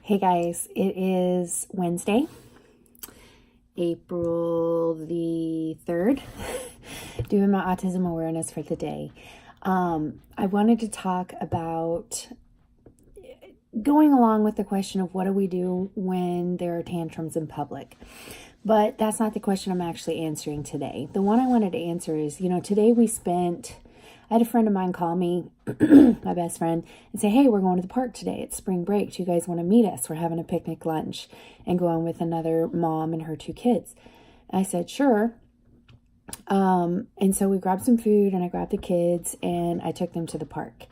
Hey guys, it is Wednesday, April the 3rd, doing my autism awareness for the day. I wanted to talk about going along with the question of what do we do when there are tantrums in public. But that's not the question I'm actually answering today. The one I wanted to answer is, today I had a friend of mine call me, my best friend, and say, hey, we're going to the park today. It's spring break. Do you guys want to meet us? We're having a picnic lunch and going with another mom and her 2 kids. And I said, sure. And so we grabbed some food and I grabbed the kids and I took them to the park.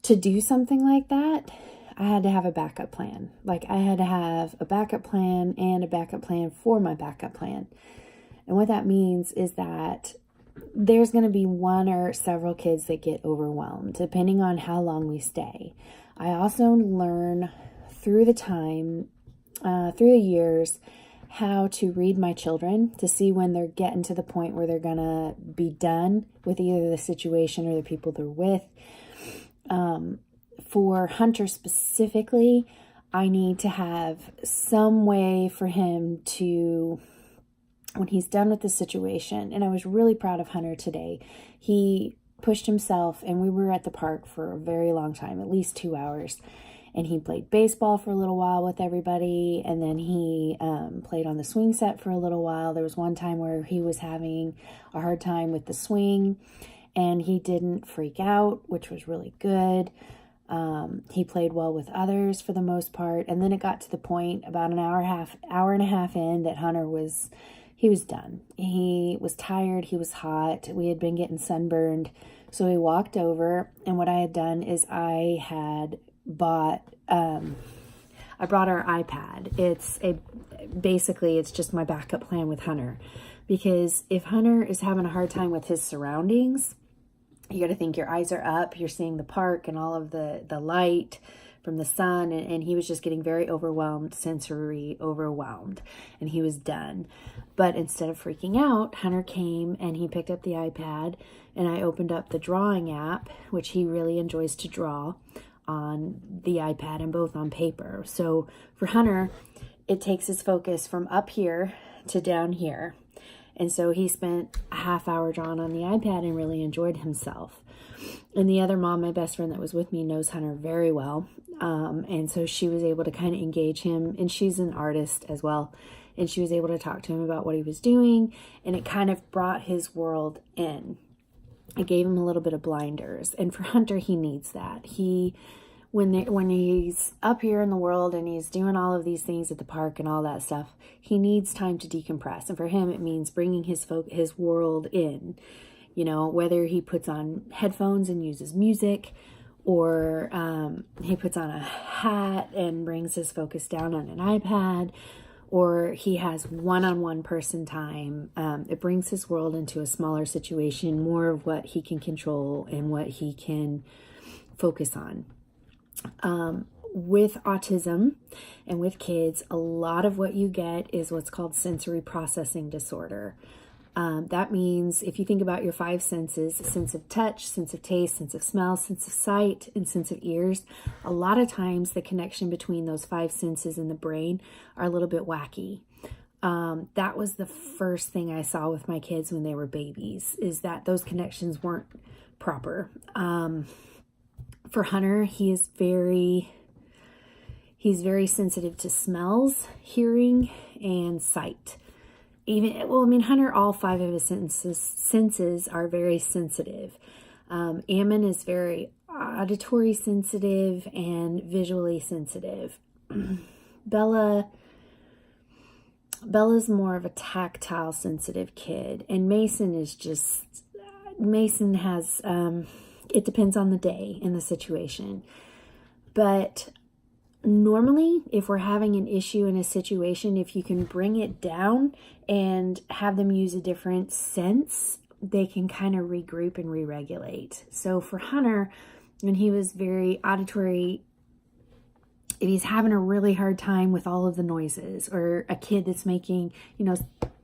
To do something like that, I had to have a backup plan. I had to have a backup plan and a backup plan for my backup plan. And what that means is that there's going to be one or several kids that get overwhelmed, depending on how long we stay. I also learn through the years, how to read my children to see when they're getting to the point where they're going to be done with either the situation or the people they're with. For Hunter specifically, I need to have some way for him to, when he's done with the situation, and I was really proud of Hunter today. He pushed himself, and we were at the park for a very long time, at least 2 hours. And he played baseball for a little while with everybody, and then he played on the swing set for a little while. There was one time where he was having a hard time with the swing, and he didn't freak out, which was really good. He played well with others for the most part, and then it got to the point about an hour and a half in that Hunter was done. He was tired. He was hot. We had been getting sunburned. So he walked over, and what I had done is I brought our iPad. It's just my backup plan with Hunter, because if Hunter is having a hard time with his surroundings, you got to think your eyes are up. You're seeing the park and all of the light from the sun, and he was just getting very sensory overwhelmed, and he was done. But instead of freaking out, Hunter came and he picked up the iPad, and I opened up the drawing app, which he really enjoys to draw on the iPad and both on paper. So for Hunter, it takes his focus from up here to down here. And so he spent a half hour drawing on the iPad and really enjoyed himself. And the other mom, my best friend that was with me, knows Hunter very well. And so she was able to kind of engage him, and she's an artist as well. And she was able to talk to him about what he was doing, and it kind of brought his world in. It gave him a little bit of blinders. And for Hunter, he needs that. When he's up here in the world and he's doing all of these things at the park and all that stuff, he needs time to decompress. And for him, it means bringing his world in. Whether he puts on headphones and uses music, or he puts on a hat and brings his focus down on an iPad, or he has one-on-one person time. It brings his world into a smaller situation, more of what he can control and what he can focus on. With autism and with kids, a lot of what you get is what's called sensory processing disorder. That means if you think about your 5 senses, sense of touch, sense of taste, sense of smell, sense of sight, and sense of ears, a lot of times the connection between those 5 senses in the brain are a little bit wacky. That was the first thing I saw with my kids when they were babies, is that those connections weren't proper. For Hunter, he's very sensitive to smells, hearing, and sight. Hunter, all 5 of his senses are very sensitive. Ammon is very auditory sensitive and visually sensitive. Bella's more of a tactile sensitive kid, and Mason has, it depends on the day and the situation. But normally, if we're having an issue in a situation, if you can bring it down and have them use a different sense, they can kind of regroup and re-regulate. So for Hunter, when he was very auditory, if he's having a really hard time with all of the noises, or a kid that's making,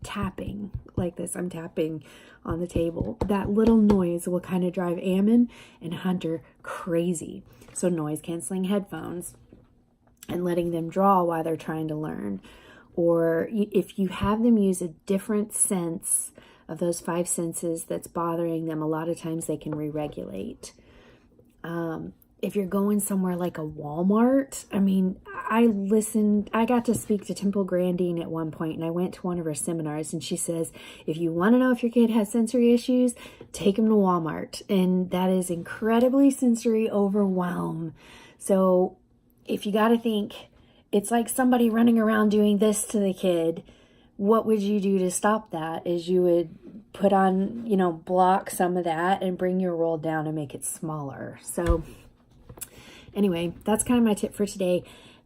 tapping like this, I'm tapping on the table, that little noise will kind of drive Ammon and Hunter crazy. So noise canceling headphones. and letting them draw while they're trying to learn. Or if you have them use a different sense of those 5 senses that's bothering them, a lot of times they can re-regulate. If you're going somewhere like a Walmart, I mean, I got to speak to Temple Grandine at one point, and I went to one of her seminars, and she says, if you want to know if your kid has sensory issues, take them to Walmart. And that is incredibly sensory overwhelm. So if you got to think, it's like somebody running around doing this to the kid, what would you do to stop that? Is you would put on, block some of that and bring your roll down and make it smaller. So anyway, that's kind of my tip for today.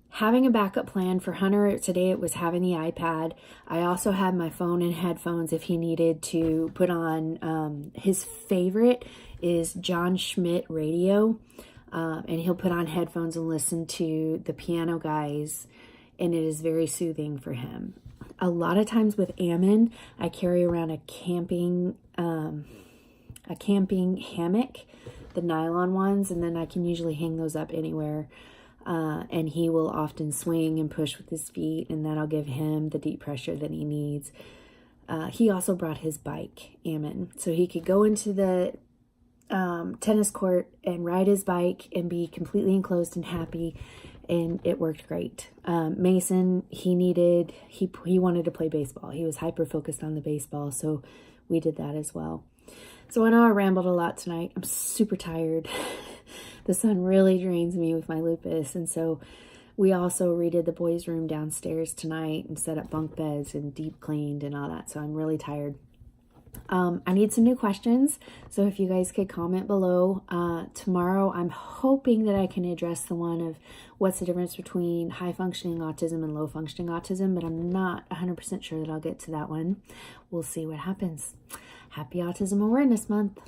Having a backup plan for Hunter today, it was having the iPad. I also had my phone and headphones if he needed to put on. His favorite is John Schmidt radio, and he'll put on headphones and listen to the Piano Guys, and it is very soothing for him. A lot of times with Ammon, I carry around a camping hammock, the nylon ones, and then I can usually hang those up anywhere. And he will often swing and push with his feet, and that'll give him the deep pressure that he needs. He also brought his bike, Ammon, so he could go into the tennis court and ride his bike and be completely enclosed and happy, and it worked great. Mason, he wanted to play baseball. He was hyper focused on the baseball, so we did that as well. So I know I rambled a lot tonight. I'm super tired. The sun really drains me with my lupus, and so we also redid the boys' room downstairs tonight and set up bunk beds and deep cleaned and all that, so I'm really tired. I need some new questions, so if you guys could comment below. Tomorrow I'm hoping that I can address the one of what's the difference between high-functioning autism and low-functioning autism, but I'm not 100% sure that I'll get to that one. We'll see what happens. Happy Autism Awareness Month.